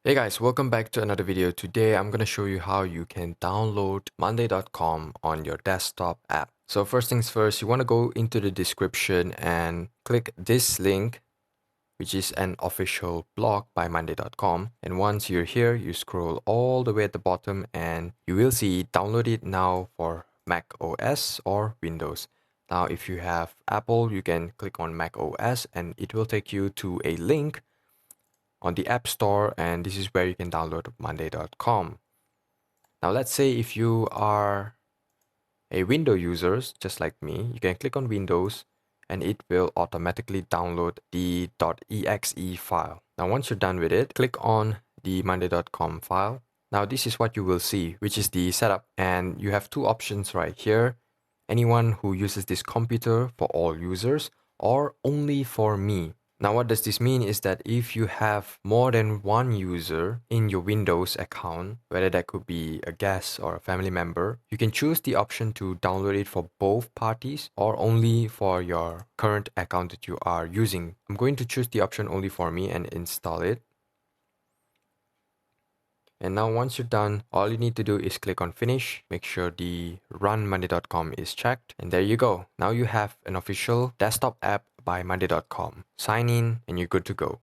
Hey guys, welcome back to another video. Today I'm going to show you how you can download monday.com on your desktop app. So first things first, you want to go into the description and click this link, which is an official blog by monday.com. And once you're here, you scroll all the way at the bottom and you will see download it now for Mac OS or Windows. Now, if you have Apple, you can click on Mac OS and it will take you to a link on the App Store, and this is where you can download monday.com. Now, let's say if you are a Windows user, just like me, you can click on Windows and it will automatically download the .exe file. Now, once you're done with it, click on the monday.com file. Now, this is what you will see, which is the setup, and you have two options right here. Anyone who uses this computer for all users or only for me. Now, what does this mean is that if you have more than one user in your Windows account, whether that could be a guest or a family member, you can choose the option to download it for both parties or only for your current account that you are using. I'm going to choose the option only for me and install it. And now once you're done, all you need to do is click on finish, make sure the run monday.com is checked, and there you go. Now you have an official desktop app by monday.com. Sign in and you're good to go.